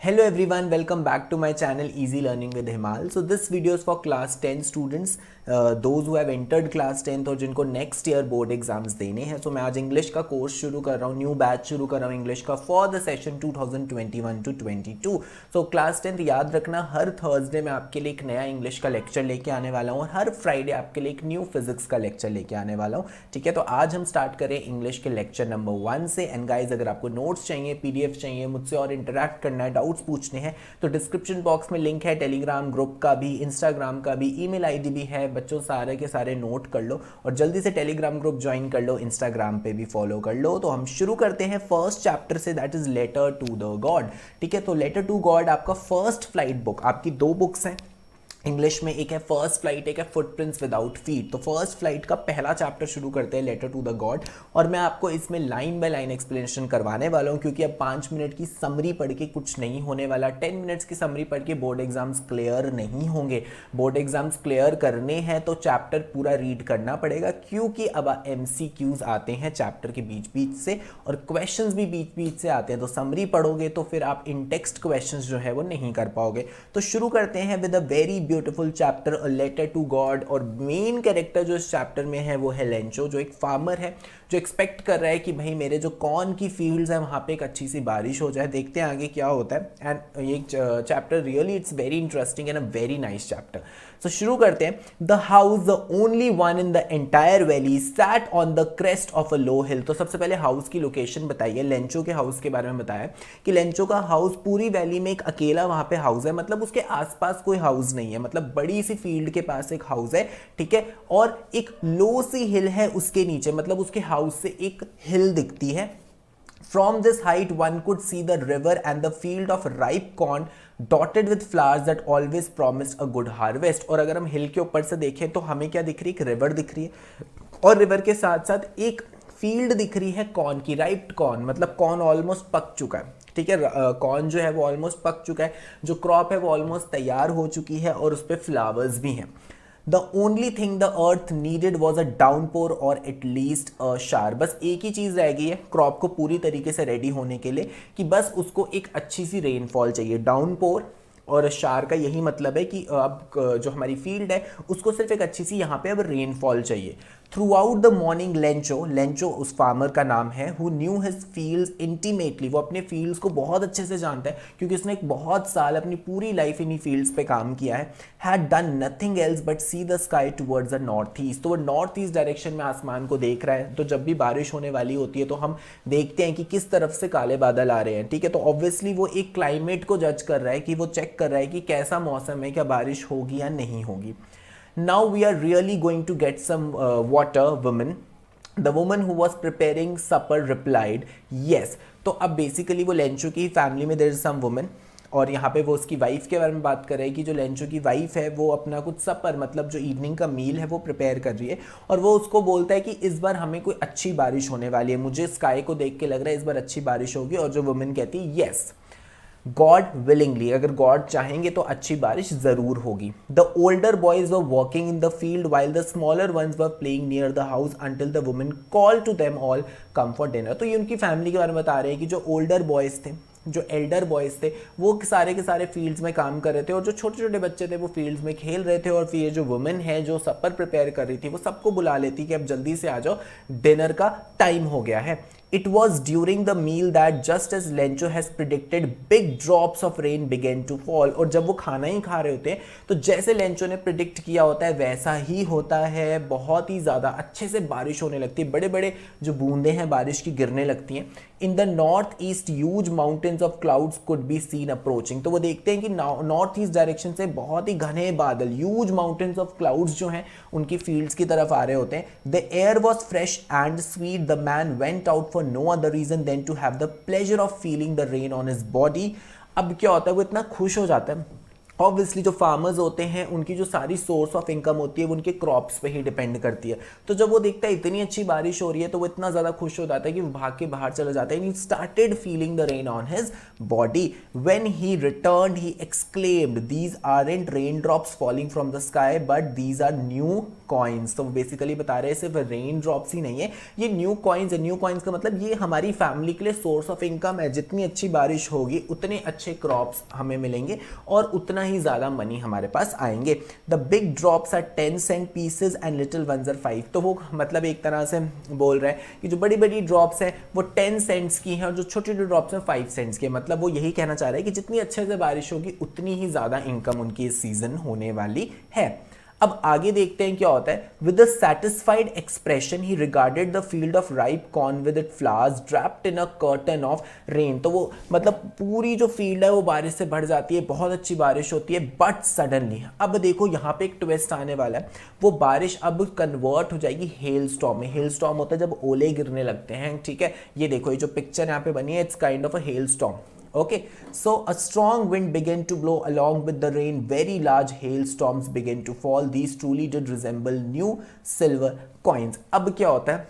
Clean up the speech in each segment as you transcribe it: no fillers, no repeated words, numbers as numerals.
Hello everyone, welcome back to my channel Easy Learning with Himal. So this video is for class 10 students, those who have entered class 10th और जिनको next year board exams देने हैं. So मैं आज English का course शुरू कर रहा हूँ, न्यू बैच शुरू कर रहा हूँ इंग्लिश का for the session 2021 to 22. So class 10th याद रखना, हर थर्सडे मैं आपके लिए एक नया इंग्लिश का लेक्चर लेके आने वाला हूँ और हर फ्राइडे आपके लिए एक न्यू फिजिक्स का लेक्चर लेके आने वाला हूँ. ठीक है, तो आज हम स्टार्ट करें इंग्लिश के लेक्चर नंबर 1 से. एंड गाइज, अगर आपको नोट्स चाहिए, पीडीएफ चाहिए, मुझसे और इंटरेक्ट करना है, डाउट्स पूछने हैं, तो डिस्क्रिप्शन बॉक्स में लिंक है टेलीग्राम ग्रुप का भी, इंस्टाग्राम का भी, ईमेल आईडी भी है. बच्चों सारे के सारे नोट कर लो और जल्दी से टेलीग्राम ग्रुप ज्वाइन कर लो, इंस्टाग्राम पे भी फॉलो कर लो. तो हम शुरू करते हैं फर्स्ट चैप्टर से, that is letter to the God. ठीक है, तो लेटर टू गॉड आपका फर्स्ट फ्लाइट बुक, आपकी दो बुक्स हैं इंग्लिश में, एक है फर्स्ट फ्लाइट, एक है फुटप्रिंट्स विदाउट फीट. तो फर्स्ट फ्लाइट का पहला चैप्टर शुरू करते हैं, लेटर टू द गॉड, और मैं आपको इसमें लाइन बाय लाइन एक्सप्लेनेशन करवाने वाला हूं, क्योंकि अब 5 मिनट की समरी पढ़ के कुछ नहीं होने वाला. 10 मिनट्स की समरी पढ़ के बोर्ड एग्जाम्स क्लियर नहीं होंगे. बोर्ड एग्जाम्स क्लियर करने हैं तो चैप्टर पूरा रीड करना पड़ेगा, क्योंकि अब MCQs आते हैं चैप्टर के बीच बीच से और क्वेश्चंस भी बीच बीच से आते हैं. तो समरी पढ़ोगे तो फिर आप इन टेक्स्ट क्वेश्चंस जो है वो नहीं कर पाओगे. तो शुरू करते हैं with a very beautiful chapter, a letter to God. और मेन कैरेक्टर जो इस चैप्टर में है वो है लेंचो, जो एक फार्मर है, जो एक्सपेक्ट कर रहा है कि भाई मेरे जो कॉर्न की फील्ड्स हैं वहाँ पे एक अच्छी सी बारिश हो जाए. देखते हैं आगे क्या होता है. एंड ये chapter really it's very interesting and a very nice chapter. So शुरू करते हैं. The house, the only one in the entire valley, sat on the crest of a low hill. तो सबसे पहले हाउस की लोकेशन बताइए, Lencho के house के बारे में बताया कि लेंचो का हाउस पूरी वैली में एक अकेला वहाँ पे हाउस है, मतलब उसके आसपास कोई हाउस नहीं है, मतलब बड़ी सी फील्ड के पास एक हाउस है. ठीक है, और एक लो सी हिल है उसके नीचे, मतलब उसके हाउस से एक हिल दिखती है. From this height one could see the river and the field of ripe corn dotted with flowers that always promised a good harvest. और अगर हम हिल के ऊपर से देखें तो हमें क्या दिख रही है, एक रिवर दिख रही है और रिवर के साथ साथ एक फील्ड दिख रही है कॉर्न की, राइप्ड कॉर्न, मतलब कॉर्न ऑलमोस्ट पक चुका है. ठीक है, कॉर्न जो है वो ऑलमोस्ट पक चुका है, जो क्रॉप है वो ऑलमोस्ट तैयार हो चुकी है और उस पर फ्लावर्स भी हैं. The only thing the earth needed was a downpour or at least a shower. बस एक ही चीज़ रह गई है क्रॉप को पूरी तरीके से रेडी होने के लिए, कि बस उसको एक अच्छी सी रेनफॉल चाहिए. डाउनपोर और शार का यही मतलब है कि अब जो हमारी फील्ड है उसको सिर्फ एक अच्छी सी यहाँ पे अब रेनफॉल चाहिए. Through out the morning Lencho उस फार्मर का नाम है, who knew his fields intimately, वो अपने फील्ड्स को बहुत अच्छे से जानता है क्योंकि उसने एक बहुत साल अपनी पूरी लाइफ इन्हीं फील्ड्स पे काम किया है. Had done nothing else but see the sky towards the north east. तो वो नॉर्थ ईस्ट डायरेक्शन में आसमान को देख रहा है. तो जब भी बारिश होने वाली होती है तो हम देखते हैं कि किस तरफ से काले बादल आ रहे हैं. ठीक है, तो ऑब्वियसली वो एक क्लाइमेट को जज कर रहा है, कि वो चेक कर रहा है कि कैसा मौसम है, क्या बारिश होगी या नहीं होगी. Now we are really going to get some water, woman. The woman who was preparing supper replied, yes. तो अब बेसिकली वो लेंचो की फैमिली में there is some woman, और यहाँ पे वो उसकी वाइफ के बारे में बात कर रहे हैं कि जो लेंचो की वाइफ है वो अपना कुछ सपर, मतलब जो इवनिंग का मील है वो प्रिपेयर कर रही है. और वो उसको बोलता है कि इस बार हमें कोई अच्छी बारिश होने वाली है, मुझे स्काई को देख के लग रहा है इस बार अच्छी बारिश होगी. और जो वुमेन कहती है यस, गॉड विलिंगली, अगर गॉड चाहेंगे तो अच्छी बारिश जरूर होगी. The older boys were walking in the field while the smaller ones were playing near the house until the woman call to them all come for dinner. तो ये उनकी फैमिली के बारे में बता रहे हैं कि जो ओल्डर बॉयज थे, जो एल्डर बॉयज थे, वो सारे के सारे फील्ड्स में काम कर रहे थे और जो छोटे छोटे बच्चे थे वो फील्ड्स में खेल रहे थे. और फिर ये जो वुमेन है जो सपर प्रिपेयर कर रही थी वो सबको बुला लेती कि अब जल्दी से आ जाओ, डिनर का टाइम हो गया है. It was during the meal that just as Lencho has predicted, big drops of rain began to fall. और जब वो खाना ही खा रहे होते हैं तो जैसे लेंचो ने प्रिडिक्ट किया होता है वैसा ही होता है, बहुत ही ज़्यादा अच्छे से बारिश होने लगती है, बड़े बड़े जो बूंदे हैं बारिश की गिरने लगती हैं. In the north east huge mountains of clouds could be seen approaching. तो वो देखते हैं कि नॉर्थ ईस्ट डायरेक्शन से बहुत ही घने बादल, ह्यूज माउंटेन्स ऑफ क्लाउड्स जो हैं उनकी फील्ड्स की तरफ आ रहे होते हैं. The air was fresh and sweet. The man went out for no other reason than to have the pleasure of feeling the rain on his body. अब क्या होता है, वो इतना खुश हो जाता है ऑब्वियसली जो फार्मर्स होते हैं उनकी जो सारी सोर्स ऑफ इनकम होती है वो उनके क्रॉप्स पे ही डिपेंड करती है। तो जब वो देखता है इतनी अच्छी बारिश हो रही है तो वो इतना ज़्यादा खुश हो जाता है कि वो भाग के बाहर चला जाता है। He started feeling the rain on his body. When he returned he exclaimed these aren't rain drops falling from the sky but these are new coins. तो वो बेसिकली बता रहे हैं सिर्फ रेन ड्रॉप्स ही नहीं है, ये न्यू कॉइन्स है। न्यू कॉइन्स का मतलब ये हमारी फैमिली के लिए सोर्स ऑफ इनकम है। जितनी अच्छी बारिश होगी उतने अच्छे क्रॉप्स हमें मिलेंगे और उतना ही ज़्यादा मनी हमारे पास आएंगे। The big drops are 10 cent pieces and little ones are 5। तो वो मतलब एक तरह से बोल रहे हैं कि जो बड़ी बड़ी ड्रॉप्स हैं वो 10 सेंट्स की हैं और जो छोटी छोटी ड्रॉप्स हैं 5 सेंट्स के। मतलब वो यही कहना चाह रहे हैं कि जितनी अच्छे से बारिश होगी उतनी ही ज़्यादा इनकम उनकी इस सीजन होने वाली है। अब आगे देखते हैं क्या होता है। With a satisfied expression he regarded the field of ripe corn with it flowers draped in a curtain of rain. तो वो मतलब पूरी जो फील्ड है वो बारिश से भर जाती है, बहुत अच्छी बारिश होती है। बट सडनली अब देखो यहाँ पे एक ट्विस्ट आने वाला है। वो बारिश अब कन्वर्ट हो जाएगी हेल स्टॉर्म में। हेल स्टॉर्म होता है जब ओले गिरने लगते हैं, ठीक है। ये देखो ये जो पिक्चर यहाँ पे बनी है it's kind of a hello storm. Okay, so a strong wind began to blow along with the rain. Very large hailstorms began to fall. These truly did resemble new silver coins. अब क्या होता है,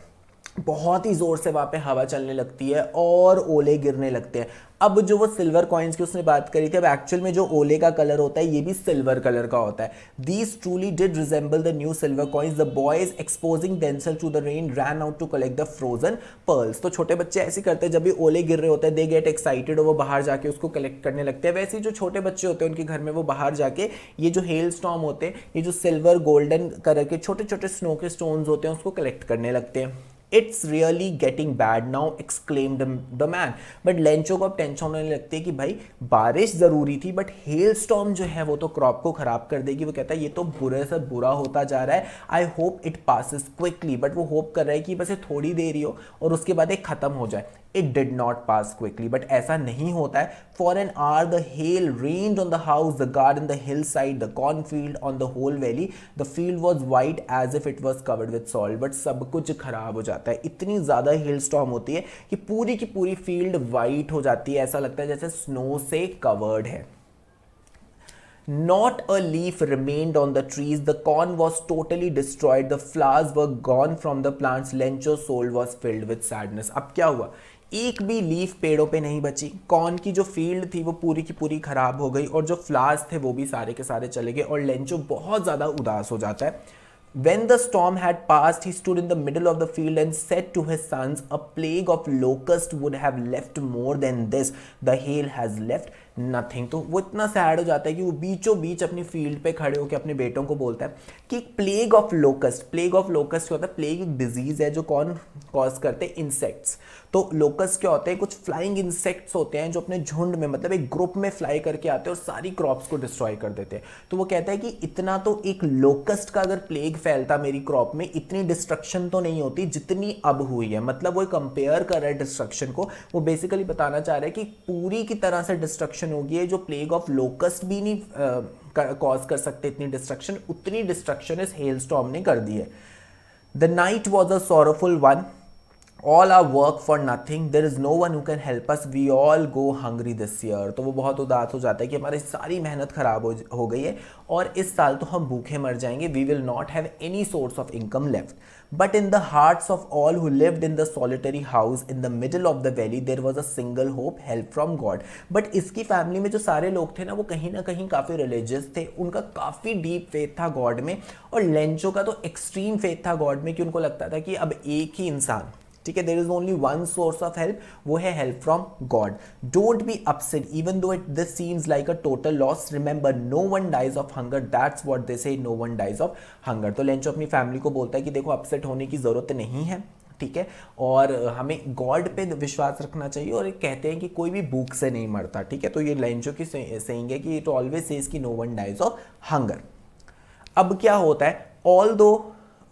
बहुत ही ज़ोर से वहाँ पे हवा चलने लगती है और ओले गिरने लगते हैं। अब जो वो सिल्वर कॉइन्स की उसने बात करी थी, अब एक्चुअल में जो ओले का कलर होता है ये भी सिल्वर कलर का होता है। These truly did resemble the new silver coins. The boys exposing themself to the rain ran out to collect the frozen pearls. तो छोटे बच्चे ऐसे करते हैं, जब भी ओले गिर रहे होते हैं दे गेट एक्साइटेड और वो बाहर जाके उसको कलेक्ट करने लगते हैं। वैसे ही जो छोटे बच्चे होते हैं उनके घर में वो बाहर जाके ये जो हेल स्टॉर्म होते हैं, ये जो सिल्वर गोल्डन कलर के छोटे छोटे स्नो के स्टोन्स होते हैं उसको कलेक्ट करने लगते हैं। It's really getting bad now, exclaimed the man. But Lencho को अब टेंशन होने लगती है कि भाई बारिश ज़रूरी थी बट हेल स्टॉर्म जो है वो तो क्रॉप को ख़राब कर देगी। वो कहता है ये तो बुरे से बुरा होता जा रहा है। I hope it passes quickly. But वो होप कर रहा है कि बस ये थोड़ी देर ही हो और उसके बाद एक ख़त्म हो जाए। It did not pass quickly, but ऐसा नहीं होता है। For an hour the hail rained on the house, the garden, the hillside, the cornfield, on the whole valley. The field was white as if it was covered with salt. But सब कुछ खराब हो जाता है। इतनी ज़्यादा hello storm होती है कि पूरी की पूरी फील्ड वाइट हो जाती है। ऐसा लगता है जैसे स्नो से कवर्ड है। Not a leaf remained on the trees. The corn was totally destroyed. The flowers were gone from the plants. Lencho's soul was filled with sadness. अब क्या हुआ, एक भी लीफ पेड़ों पे नहीं बची। कॉर्न की जो फील्ड थी वो पूरी की पूरी खराब हो गई और जो फ्लावर्स थे वो भी सारे के सारे चले गए और लेंचो बहुत ज़्यादा उदास हो जाता है। When the storm had passed, he stood in the middle of the field and said to his sons, a plague of locusts would have left more than this. The hail has left nothing. तो वो इतना sad हो जाता है कि वो बीचों बीच अपनी फील्ड पे खड़े होकर अपने बेटों को बोलता है कि plague of locust. Plague of locust क्या होता है, प्लेग एक डिजीज है जो कौन कॉज करते हैं, इंसेक्ट्स। तो लोकस्ट क्या होते हैं, कुछ फ्लाइंग इंसेक्ट्स होते हैं जो अपने झुंड में मतलब एक ग्रुप में फ्लाई करके आते हैं और सारी क्रॉप्स को डिस्ट्रॉय कर देते हैं। तो वो कहता है कि इतना तो एक लोकस्ट का अगर प्लेग फैलता मेरी क्रॉप में इतनी डिस्ट्रक्शन तो नहीं होती जितनी अब हुई है। मतलब वो कंपेयर कर रहा है डिस्ट्रक्शन को। वो बेसिकली बताना चाह रहा है कि पूरी की तरह से डिस्ट्रक्शन होगी है जो प्लेग ऑफ लोकस्ट भी नहीं कॉज कर सकते इतनी डिस्ट्रक्शन, उतनी डिस्ट्रक्शन इस हेल स्टॉर्म ने कर दी है। The night was a sorrowful one, all our work for nothing, there is no one who can help us, we all go hungry this year। तो वो बहुत उदास हो जाता है कि हमारी सारी मेहनत खराब हो गई है और इस साल तो हम भूखे मर जाएंगे। we will not have any source of income left। But in the hearts of all who lived in the solitary house in the middle of the valley there was a single hope, help from God। but इसकी family में जो सारे लोग थे ना वो कहीं ना कहीं काफ़ी रिलीजियस थे, उनका काफ़ी डीप फेथ था गॉड में। और लेंचो का तो एक्सट्रीम फेथ था गॉड में कि उनको लगता था कि अब एक ही इंसान, ठीक है, there is only one source of help, वो है help from God. Don't be upset even though it this seems like a total loss, remember no one dies of hunger, that's what they say, no one dies of hunger. तो लेंचो अपनी family को बोलता है कि देखो upset होने की ज़रूरत नहीं है, ठीक है, और हमें गॉड पे विश्वास रखना चाहिए। और कहते हैं कि कोई भी भूख से नहीं मरता, ठीक है। तो ये लेंचो की सेइंग है कि इट ऑलवेज सेज कि no one dies of hunger. अब क्या होता है,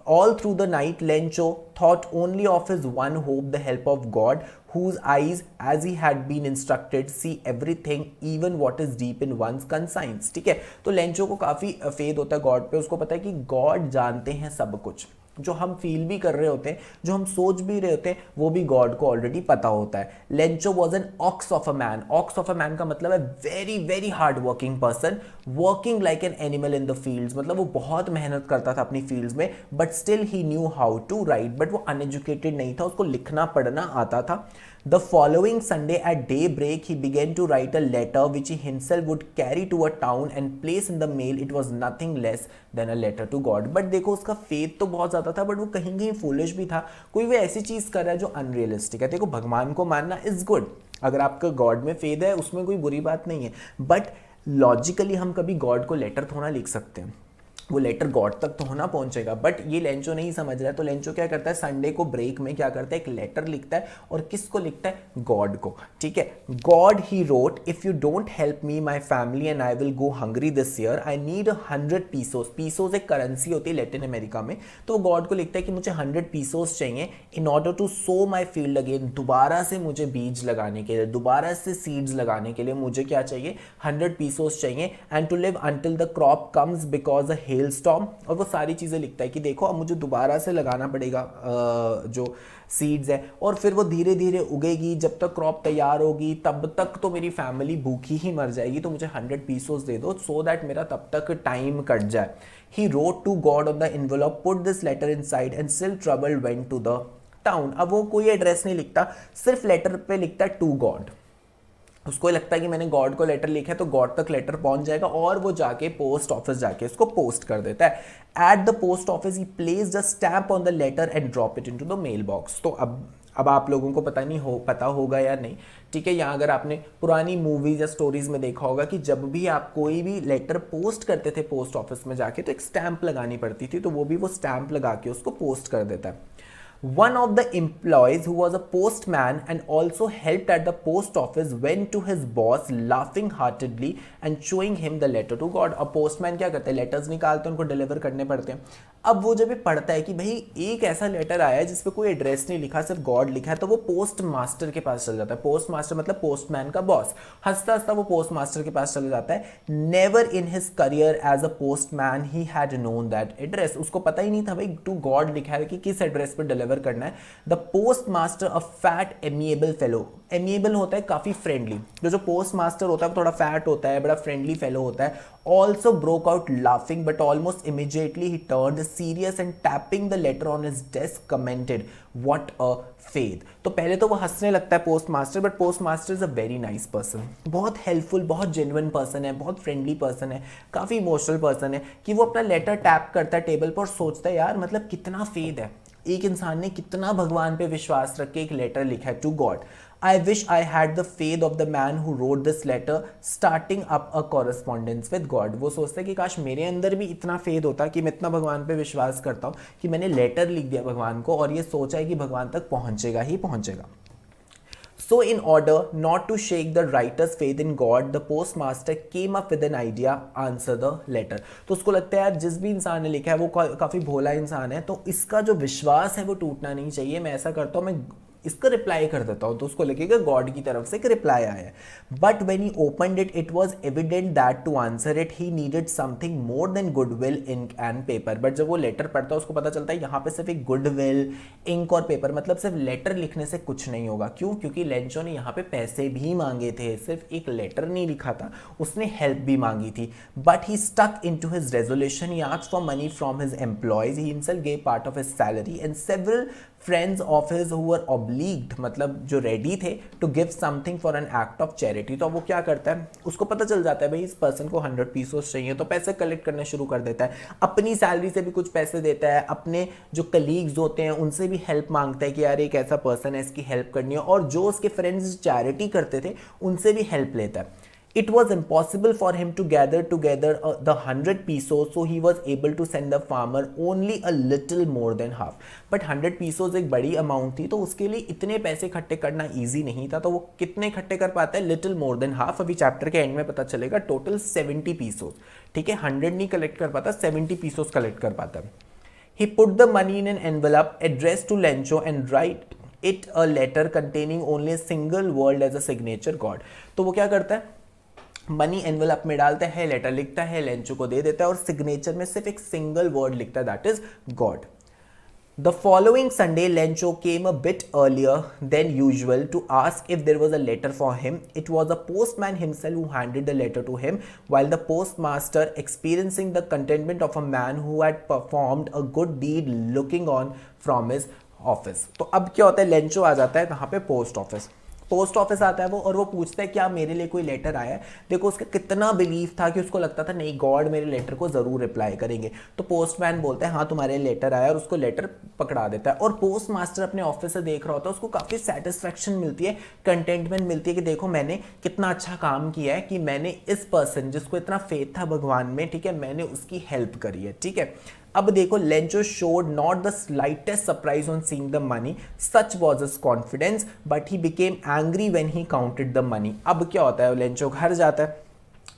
all through the night Lencho thought only of his one hope, the help of God, whose eyes as he had been instructed see everything even what is deep in one's conscience। ठीक है, तो Lencho को काफ़ी faith होता है God पे, उसको पता है कि गॉड जानते हैं सब कुछ। जो हम फील भी कर रहे होते हैं, जो हम सोच भी रहे होते हैं, वो भी गॉड को ऑलरेडी पता होता है. Lencho was an ox of a man. Ox of a man का मतलब है very very hard working person, working like an animal in the fields. मतलब वो बहुत मेहनत करता था अपनी फील्ड्स में, but still he knew how to write. But वो अनएजुकेटेड नहीं था, उसको लिखना पढ़ना आता था. The following Sunday at daybreak, he began to write a letter which he himself would carry to a town and place in the mail. It was nothing less than a letter to God. But देखो उसका faith तो बहुत ज़्यादा था, but वो कहीं कहीं foolish भी था. कोई भी ऐसी चीज़ कर रहा है जो अनरियलिस्टिक है. देखो भगवान को मानना इज़ गुड, अगर आपका गॉड में फेथ है उसमें कोई बुरी बात नहीं है, बट लॉजिकली हम कभी गॉड को लेटर थोड़ा लिख सकते हैं, वो लेटर गॉड तक तो होना पहुंचेगा. बट ये लेंचो नहीं समझ रहा है, तो लेंचो क्या करता है, संडे को ब्रेक में क्या करता है, एक लेटर लिखता है. और किसको लिखता है, गॉड को. ठीक है, God he wrote, if you don't help me my family and I will go hungry this year, I need 100 pesos. Pesos एक करेंसी होती है लैटिन अमेरिका में. तो वो गॉड को लिखता है कि मुझे 100 पीसोस चाहिए in order to sow my field again. दोबारा से मुझे बीज लगाने के लिए, दोबारा से सीड्स लगाने के लिए मुझे क्या चाहिए, 100 पीसोस चाहिए. And to live until the crop comes because a hailstorm. और वो सारी चीज़ें लिखता है कि देखो अब मुझे दोबारा से लगाना पड़ेगा जो सीड्स है, और फिर वो धीरे धीरे उगेगी. जब तक क्रॉप तैयार होगी तब तक तो मेरी फैमिली भूखी ही मर जाएगी, तो मुझे 100 पीसोस दे दो सो दैट मेरा तब तक टाइम कट जाए. He wrote to God on the envelope, put this letter inside and still trouble went to the town. अब वो कोई एड्रेस नहीं लिखता, सिर्फ लेटर पे लिखता है टू गॉड. उसको लगता है कि मैंने गॉड को लेटर लिखा है तो गॉड तक लेटर पहुंच जाएगा, और वो जाके पोस्ट ऑफिस जाके उसको पोस्ट कर देता है. At the post office he placed a stamp on the letter and drop it into the mail box. तो अब आप लोगों को पता होगा या नहीं, ठीक है. यहाँ अगर आपने पुरानी मूवीज या स्टोरीज में देखा होगा कि जब भी आप कोई भी लेटर पोस्ट करते थे पोस्ट ऑफिस में जाके, तो एक स्टैंप लगानी पड़ती थी, तो वो भी वो स्टैंप लगा के उसको पोस्ट कर देता है. One of the employees, who was a postman and also helped at the post office, went to his boss laughing heartedly and showing him the letter to God. अब postman क्या करते हैं, लेटर्स निकालते हैं, उनको डिलीवर करने पड़ते हैं. अब वो जब ये पढ़ता है कि भाई एक ऐसा लेटर आया है जिसपे कोई एड्रेस नहीं लिखा, सिर्फ गॉड लिखा है, तो वो पोस्ट मास्टर के पास चल जाता है. पोस्ट मास्टर मतलब पोस्टमैन का बॉस. हंसता हंसता वो पोस्ट मास्टर के पास चला जाता है. Never in his career as a postman he had known that address. उसको पता ही नहीं था भाई टू गॉड लिखा है कि किस एड्रेस पर डिलीवर करना है. The post master a fat amiable fellow. Amiable होता है काफी फ्रेंडली. जो पोस्ट मास्टर होता है थोड़ा फैट होता है, बड़ा फ्रेंडली फेलो होता है. Also broke out laughing but almost immediately he turned serious and tapping the later on his desk commented, what a faith. तो पहले तो वो हंसने लगता है post master, but post master is a very nice person. बहुत helpful, बहुत genuine person है, बहुत फ्रेंडली पर्सन है, काफी इमोशनल पर्सन है. कि वो अपना लेटर टैप करता है टेबल पर और सोचता है यार मतलब कितना फेथ है, एक इंसान ने कितना भगवान पे विश्वास रख के एक लेटर लिखा है to God. I wish I had the faith of the man who wrote this letter, starting up a correspondence with God. वो सोचता है कि काश मेरे अंदर भी इतना फेथ होता कि मैं इतना भगवान पे विश्वास करता हूँ कि मैंने लेटर लिख दिया भगवान को और ये सोचा है कि भगवान तक पहुँचेगा ही पहुँचेगा. So in order not to shake the writer's faith in God, the postmaster came up with an idea, answer the letter. तो उसको लगता है यार जिस भी इंसान ने लिखा है वो काफ़ी भोला इंसान है, तो इसका जो विश्वास है वो टूटना नहीं चाहिए. मैं ऐसा करता हूँ, मैं इसका रिप्लाई कर देता हूँ. तो उसको लगेगा गॉड की तरफ से एक रिप्लाई आया है. But when he opened it, it was evident that to answer it he needed something more than goodwill, ink and paper. But जब वो लेटर पढ़ता है उसको पता चलता है यहाँ पे सिर्फ एक गुडविल, इंक और पेपर, मतलब सिर्फ लेटर लिखने से कुछ नहीं होगा. क्यों? क्योंकि लेंचो ने यहाँ पे पैसे भी मांगे थे, सिर्फ एक लेटर नहीं लिखा था, उसने हेल्प भी मांगी थी. But he stuck in to his resolution. He asked for money from his employees. He himself gave part of his salary and several friends of his who were obliged, मतलब जो ready थे to give something for an act of charity. तो वो क्या करता है, उसको पता चल जाता है भाई इस पर्सन को 100 पीसोस चाहिए, तो पैसे कलेक्ट करने शुरू कर देता है. अपनी सैलरी से भी कुछ पैसे देता है, अपने जो कलीग्स होते हैं उनसे भी हेल्प मांगता है कि यार एक ऐसा पर्सन है इसकी हेल्प करनी है, और जो उसके फ्रेंड्स चैरिटी करते थे उनसे भी हेल्प लेता है. It was impossible for him to gather together the 100 pesos, so he was able to send the farmer only a little more than half. But 100 pesos एक बड़ी अमाउंट थी, तो उसके लिए इतने पैसे इकट्ठे करना इजी नहीं था. तो वो कितने इकट्ठे कर पाता है, लिटिल मोर देन हाफ. अभी चैप्टर के एंड में पता चलेगा. Total 70 pesos. ठीक है, 100 नहीं कलेक्ट कर पाता, 70 पीसोस कलेक्ट कर पाता है. He put the money in an envelope addressed to Lencho and write it a letter containing only a single word as a signature God. तो वो क्या करता है, मनी एनवेलप में डालता है, लेटर लिखता है, लेंचो को दे देता है और सिग्नेचर में सिर्फ एक सिंगल वर्ड लिखता है, that is God. The following Sunday, Lencho came a bit earlier than usual to ask if there was a letter for him. It was the postman himself who handed the letter to him, while the postmaster, experiencing the contentment of a man who had performed a good deed, looking on from his office. तो अब क्या होता है, Lencho आ जाता है कहाँ पे, post office. Post office आता है वो, और वो पूछता है क्या मेरे लिए कोई लेटर आया है। देखो उसका कितना बिलीव था कि उसको लगता था नहीं गॉड मेरे लेटर को ज़रूर रिप्लाई करेंगे। तो पोस्टमैन बोलता है हाँ तुम्हारे लेटर आया, और उसको लेटर पकड़ा देता है। और पोस्ट मास्टर अपने ऑफिस से देख रहा होता है, उसको काफ़ी सेटिस्फैक्शन मिलती है, कंटेंटमेंट मिलती है कि देखो मैंने कितना अच्छा काम किया है कि मैंने इस पर्सन जिसको इतना फेथ था भगवान में, ठीक है, मैंने उसकी हेल्प करी है। ठीक है, अब देखो Lencho showed not the slightest surprise on seeing the money, such was his confidence, but he became angry when he counted the money. अब क्या होता है, लेंचो घर जाता है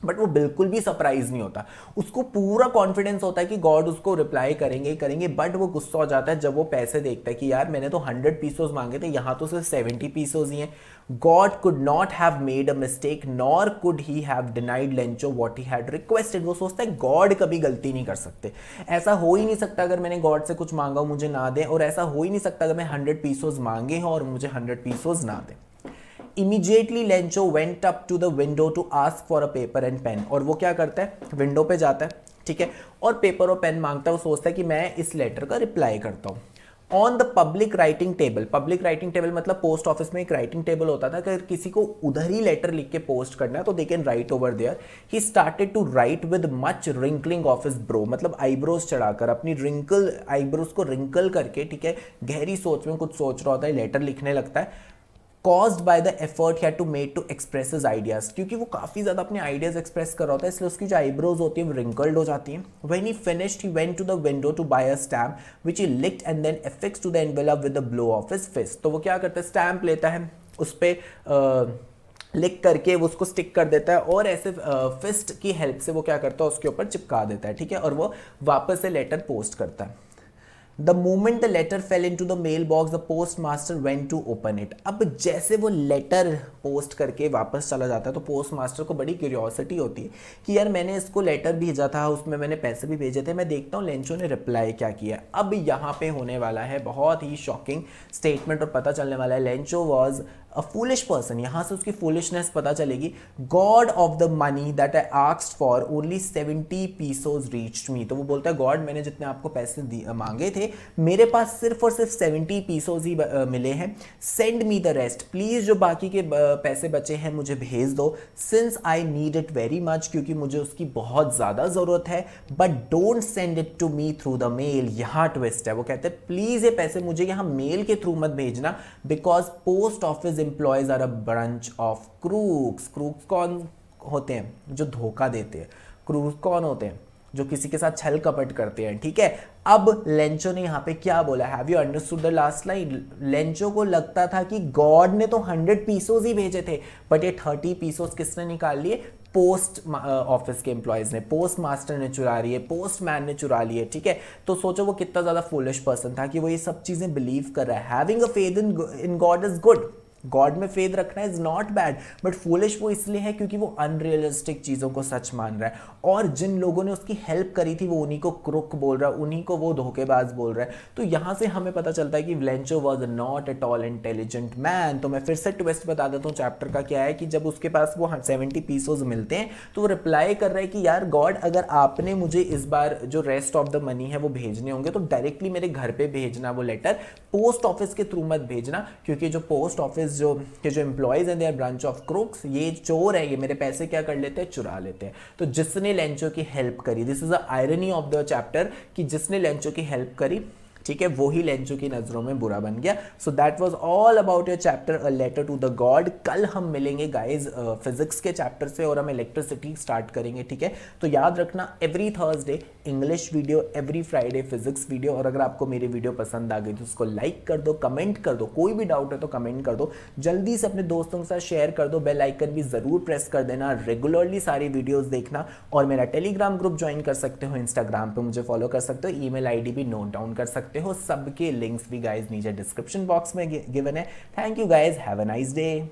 बट वो बिल्कुल भी सरप्राइज नहीं होता, उसको पूरा कॉन्फिडेंस होता है कि गॉड उसको रिप्लाई करेंगे करेंगे, बट वो गुस्सा हो जाता है जब वो पैसे देखता है कि यार मैंने तो 100 पीसोस मांगे थे, यहाँ तो सिर्फ 70 पीसोस ही हैं। God could not have made a mistake nor could he have denied Lencho what he had requested. वो सोचता है गॉड कभी गलती नहीं कर सकते, ऐसा हो ही नहीं सकता अगर मैंने गॉड से कुछ मांगा मुझे ना दें, और ऐसा हो ही नहीं सकता अगर मैं 100 पीसोस मांगे हों और मुझे 100 पीसोस ना दें। Immediately Lencho went up to the window to ask for a paper and pen। और वो क्या करता है, विंडो पे जाता है, ठीक है, और पेपर और पेन मांगता है। वो सोचता है कि मैं इस लेटर का रिप्लाई करता हूँ। On the public writing table, public writing table मतलब पोस्ट ऑफिस में एक राइटिंग टेबल होता था, अगर किसी को उधर ही लेटर लिख के पोस्ट करना है तो they can write over there. He started to write with much wrinkling of his brow, मतलब आईब्रोज चढ़ाकर, अपनी रिंकल आईब्रोज को रिंकल करके, ठीक है, गहरी सोच में कुछ सोच रहा होता है, लेटर लिखने लगता है। Caused by the effort he had to make to express his ideas, क्योंकि वो काफ़ी ज़्यादा अपने आइडियाज़ एक्सप्रेस कर रहा होता है, इसलिए उसकी जो आईब्रोज होती है वो रिंकल्ड हो जाती हैं। When he finished, he went to the window to buy a stamp, which he licked and then affixed to the envelope with a blow of his fist। तो वो क्या करता है, स्टैम्प लेता है, उस पर लिख करके वो उसको स्टिक कर देता है, और ऐसे फिस्ट की हेल्प से वो क्या करता है, उसके ऊपर चिपका देता है, ठीक है, और वो वापस से लेटर पोस्ट करता है। The moment the letter fell into the mailbox, the postmaster went to open it। अब जैसे वो लेटर पोस्ट करके वापस चला जाता है तो पोस्ट मास्टर को बड़ी क्यूरियोसिटी होती है कि यार मैंने इसको लेटर भेजा था, उसमें मैंने पैसे भी भेजे थे, मैं देखता हूँ लेंचो ने रिप्लाई क्या किया। अब यहाँ पे होने वाला है बहुत ही शॉकिंग स्टेटमेंट, और पता चलने वाला है Lencho was a foolish person. यहाँ से उसकी फूलिशनेस पता चलेगी। God of the money that I asked for only 70 pesos reached me. तो वो बोलता है गॉड मैंने जितने आपको पैसे मांगे थे मेरे पास सिर्फ और सिर्फ 70 पीसोज ही मिले हैं। Send me the rest, please जो बाकी के पैसे बचे हैं मुझे भेज दो। Since I need it very much, क्योंकि मुझे उसकी बहुत ज़्यादा ज़रूरत है। But don't send it to me through the mail. यहाँ ट्विस्ट है, वो कहते हैं प्लीज़ ये पैसे मुझे यहाँ मेल के थ्रू मत भेजना, because post office employees are a bunch of crooks. Crooks कौन होते हैं, जो धोखा देते हैं। क्रूक्स कौन होते हैं, जो किसी के साथ छल कपट करते हैं, ठीक है। अब लेंचो ने यहाँ पे क्या बोला, have you understood the last line. Lencho को लगता था कि गॉड ने तो 100 पीसोज ही भेजे थे, बट ये 30 पीसोज किसने निकाल लिए, पोस्ट ऑफिस के एम्प्लॉयज ने, पोस्ट मास्टर ने चुरा लिए, पोस्टमैन ने चुरा लिए, ठीक है। तो सोचो वो कितना ज़्यादा फुलिश पर्सन था कि वो ये सब चीज़ें बिलीव कर रहा है। Having a faith in God is good, God में फेथ रखना is not bad, but foolish वो इसलिए है क्योंकि वो अनरियलिस्टिक चीज़ों को सच मान रहा है, और जिन लोगों ने उसकी हेल्प करी थी वो उन्हीं को क्रुक बोल रहा है, उन्हीं को वो धोखेबाज बोल रहा है। तो यहाँ से हमें पता चलता है कि Lencho was not at all intelligent man. तो मैं फिर से ट्विस्ट बता देता हूँ चैप्टर का क्या है, कि जब उसके पास वो 70 पीसोज मिलते हैं तो वो रिप्लाई कर रहा है कि यार गॉड अगर आपने मुझे इस बार जो रेस्ट ऑफ द मनी है वो भेजने होंगे तो डायरेक्टली मेरे घर पे भेजना वो लेटर, पोस्ट ऑफिस के थ्रू मत भेजना, क्योंकि जो पोस्ट ऑफिस जो एम्प्लॉयज हैं they are branch of crooks, ये चोर है, ये मेरे पैसे क्या कर लेते हैं, चुरा लेते हैं। तो जिसने लेंचो की हेल्प करी, this is the irony of the chapter, कि जिसने लेंचो की हेल्प करी, ठीक है, वो ही लेंचो की नजरों में बुरा बन गया। So that was all about your chapter a letter to the God. कल हम मिलेंगे गाइज फिजिक्स के चैप्टर से, और हम इलेक्ट्रिसिटी स्टार्ट करेंगे, ठीक है। तो याद रखना every Thursday English video, every Friday physics video. और अगर आपको मेरी वीडियो पसंद आ गई तो उसको लाइक कर दो, कमेंट कर दो, कोई भी डाउट है तो कमेंट कर दो, जल्दी से अपने दोस्तों के साथ शेयर कर दो, बेल आइकन भी जरूर प्रेस कर देना, रेगुलरली सारी वीडियोस देखना, और मेरा टेलीग्राम ग्रुप ज्वाइन कर सकते हो, इंस्टाग्राम पे मुझे फॉलो कर सकते हो, ईमेल आईडी भी नोट डाउन कर सकते हो, सबके लिंक्स भी गाइज नीचे डिस्क्रिप्शन बॉक्स में गिवन है। Thank you guys, have a nice day.